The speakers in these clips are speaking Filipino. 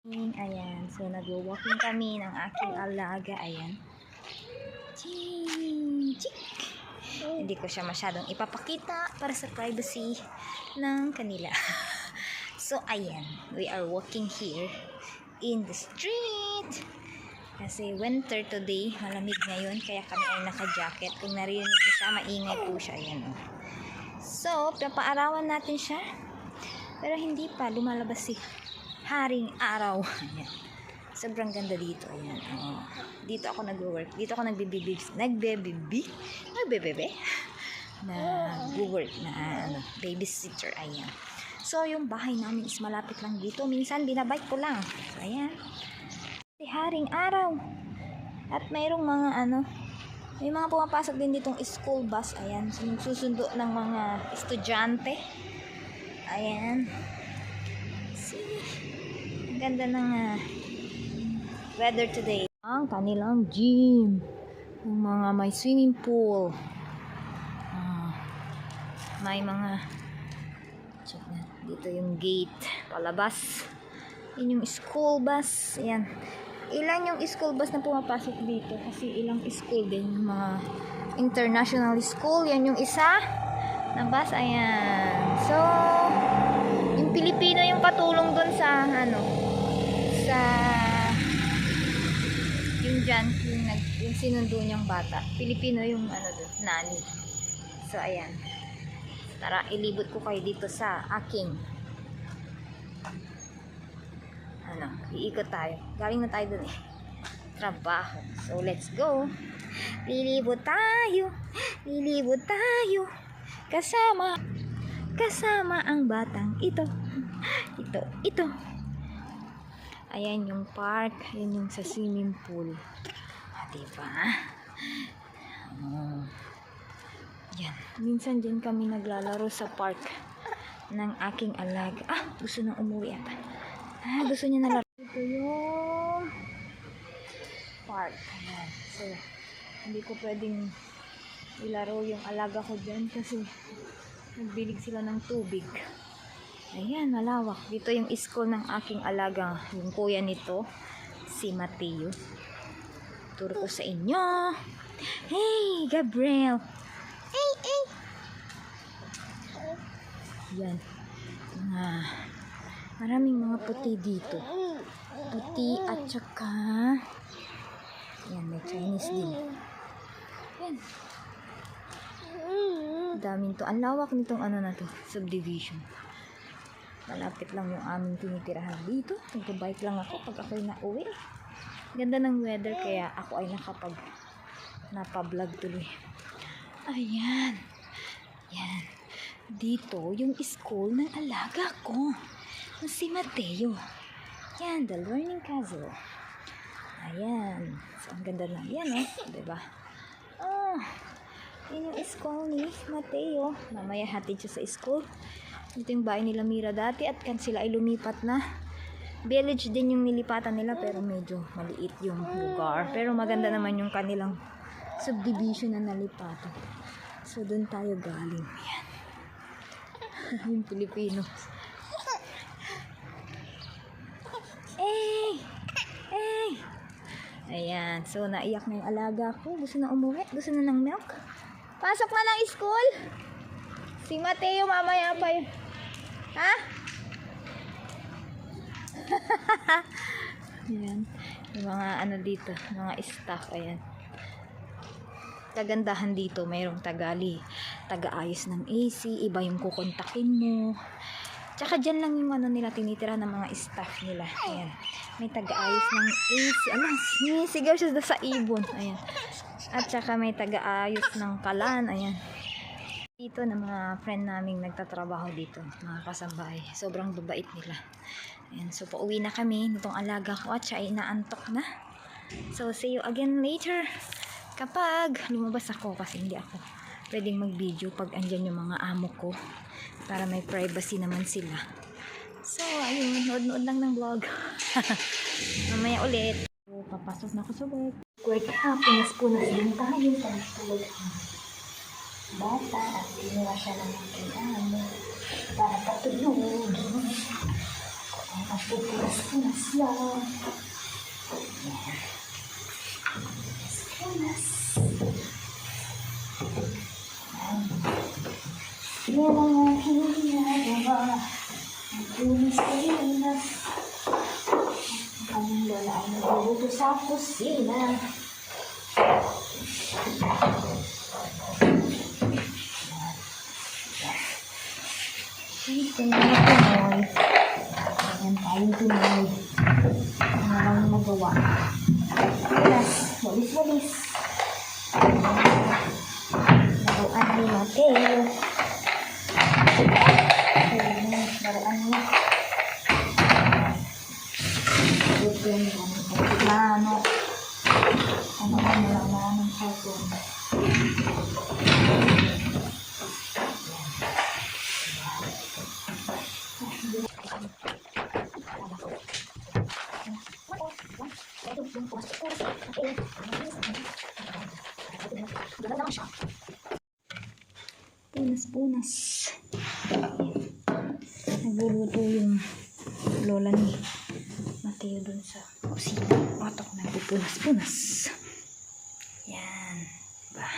Ayan, so nag-walking kami ng aking alaga. Ayan. Chik! Hindi ko siya masyadong ipapakita para sa privacy ng kanila. So, ayan. We are walking here in the street. Kasi winter today, malamig ngayon, kaya kami ay naka-jacket. Kung narinig niyo siya, maingay po siya. Ayan. So, papaarawan natin siya. Pero hindi pa, lumalabas si Haring Araw. Ayan. Sobrang ganda dito. Ayan. Dito ako nag-work. Dito ako nagbe-work na babysitter. Ayan. So, yung bahay namin is malapit lang dito. Minsan, binabike ko lang. So, ayan. Si Haring Araw. At mayroong mga may mga pumapasok din ditong school bus. Ayan. Susundo ng mga estudyante. Ayan. Ganda ng weather today. Ang kanilang gym. Yung mga may swimming pool. May mga check na. Dito yung gate. Palabas. Yun yung school bus. Ayan. Ilan yung school bus na pumapasok dito? Kasi ilang school din. Yung mga international school. Yan yung isa na bus. Ayan. So, yung Pilipino yung patulong dun sa yung dyan, yung sinundo niyang bata. Pilipino yung doon, nani. So, ayan. Tara, ilibot ko kayo dito sa aking iikot tayo. Galing na tayo dun trabaho. So, let's go. Lilibot tayo. Lilibot tayo. Kasama ang batang ito. Ito. Ayan yung park. Ayan yung sa swimming pool. Diba? Yan. Minsan dyan kami naglalaro sa park ng aking alaga. Gusto nang umuwi ata. Gusto niya na laro. Ito yung park. Ayan. So, hindi ko pwedeng ilaro yung alaga ko dyan kasi nagbilig sila ng tubig. Ayan, malawak. Dito yung school ng aking alaga. Yung kuya nito, si Mateo. Turo ko sa inyo. Hey, Gabriel. Hey. Yan. Maraming mga puti dito. Puti at saka yan, may Chinese din. Yan. Daming to. Ang lawak nitong na to, subdivision. Malapit lang yung aming tinitirahan dito. Nag-bike lang ako pag ako'y nauwi. Ganda ng weather kaya ako ay napa-vlog tuloy. Ayan. Yan. Dito yung school ng alaga ko. Si Mateo. Yan, the learning castle. Ayan. So, ang ganda lang. Yan, diba? Yun yung school ni Mateo. Mamaya hatid siya sa school. Ito yung bahay nila Mira dati at sila ay lumipat na. Village din yung nilipatan nila pero medyo maliit yung lugar. Pero maganda naman yung kanilang subdivision na nalipatan. So, doon tayo galing. Yan. Yung Pilipino. Hey! Ayan. So, naiyak na yung alaga ko. Gusto na umuwi. Gusto na ng milk. Pasok na ng school. Si Mateo mamaya pa yun. Ha? Ayan. Yung mga dito. Mga staff. Ayan. Kagandahan dito. Mayroong taga-ayos ng AC. Iba yung kukontakin mo. Tsaka dyan lang yung nila tinitira ng mga staff nila. Ayan. May taga-ayos ng AC. Sinisigaw siya sa ibon. Ayan. At tsaka may taga-ayos ng kalan. Ayan. Dito na mga friend naming nagtatrabaho dito. Mga kasambahay. Sobrang babait nila. Ayan. So, pauwi na kami nitong alaga ko at siya ay inaantok na. So, see you again later. Kapag lumabas ako kasi hindi ako pwedeng mag-video pag andyan yung mga amo ko. Para may privacy naman sila. So, ayun. Nood-nood lang ng vlog. Mamaya ulit. So, papasok na ako sa work. Punas-punas din tayo. Tulog bata at pinuha siya ng aking amo para patulog. Punas-punas lang. Punas. Yan ang aking ginagawa. Punas-punas. Ang lola ay nagluluto sa kusina. Ito na Pinoy. Ayan tayong Pinoy. Ano lang magawa. Punas. Walis-walis. Laruan ni Mateo. Laruan niya. Ito yung plano. Ano lang namin cartoon. Punas-punas. Nagluluto yung lola ni Mateo dun sa kusina. Patok na nagpupunas-punas. Yan. Diba?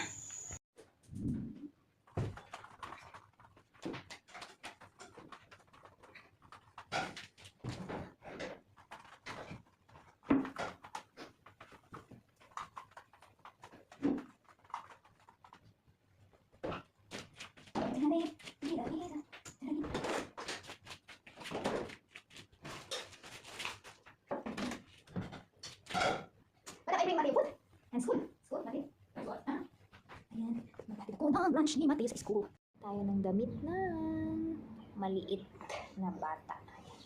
Lunch ni Mateo sa school. Tayo ng damit ng maliit na bata. Ayan.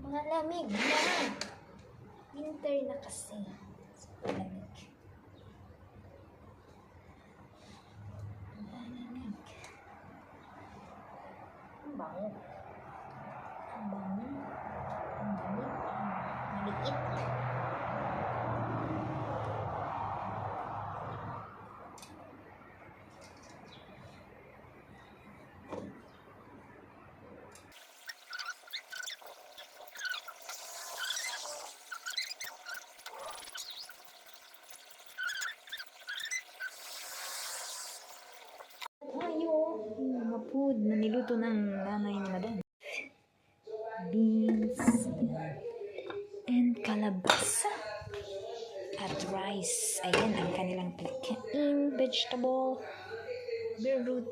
Mga lamig na. Winter na kasi. So, lamig. Lamig. Ang bango. Ang bango. Ang lamig. Maliit. Mga food na niluto ng nanay ni Madam. Beans and kalabasa at rice. Ayan ang kanilang pagkain. Vegetable, beetroot,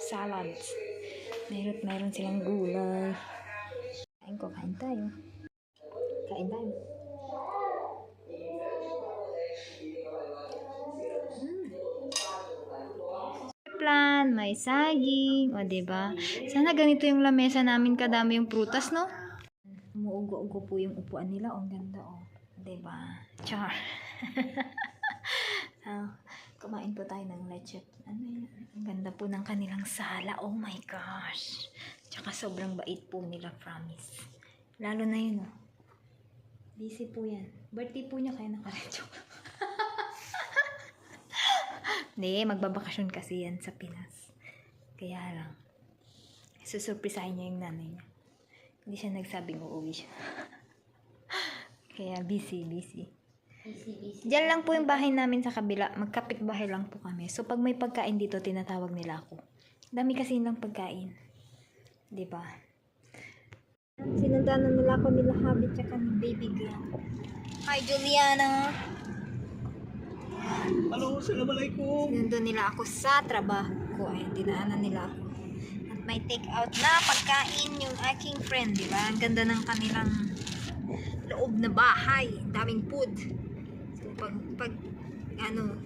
salads. Mayroon silang gulay. Kain tayo. Kain tayo. Plan, may saging, o diba? Sana ganito yung lamesa namin, kadami yung prutas, no? Umuugo-ugo po yung upuan nila, ang ganda, o. Diba? Char. Kumain po tayo ng leche. Ano yun? Ang ganda po ng kanilang sala, oh my gosh. Tsaka sobrang bait po nila, promise. Lalo na yun, oh. Busy po yan. Birthday po niya, kaya nakaretso. Hindi, magbabakasyon kasi yan sa Pinas. Kaya lang, susurprisahin niya yung nanay niya. Hindi siya nagsabing uuwi siya. Kaya busy. Diyan lang po yung bahay namin sa kabila. Magkapit bahay lang po kami. So, pag may pagkain dito, tinatawag nila ako. Dami kasi nilang pagkain. Diba? Sinundanan nila ako nila Habit tsaka ni Baby Girl. Hi, Juliana! Hello, assalamualaikum. Sinundo nila ako sa trabaho ko. Ayun, dinaanan nila ako. At may take out na pagkain yung aking friend, di ba? Ang ganda ng kanilang loob na bahay. Daming food. So, pag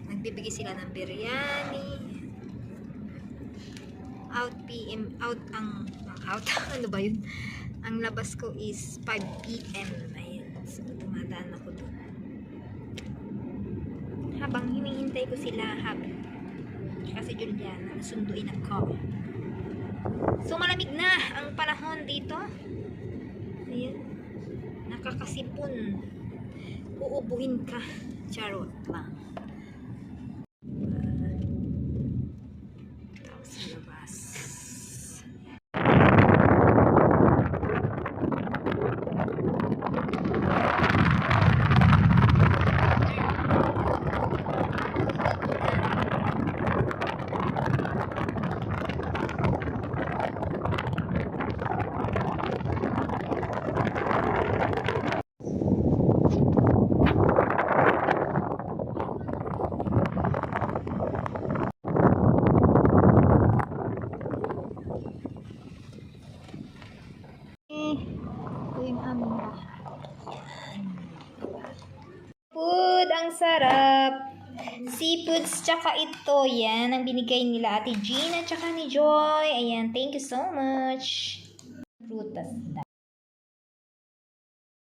nagbibigay sila ng biryani. Out, ano ba yun? Ang labas ko is 5 PM. Ayan. So, tumadaan ako doon. Habang hinihintay ko sila, kasi Juliana, nasunduin ako. So, malamig na ang panahon dito. Ayan. Nakakasipon. Uubuhin ka. Charot lang. Food, ang sarap. Seafoods, tsaka ito. Yan, ang binigay nila Ate Gina, tsaka ni Joy. Ayan, thank you so much. Prutas.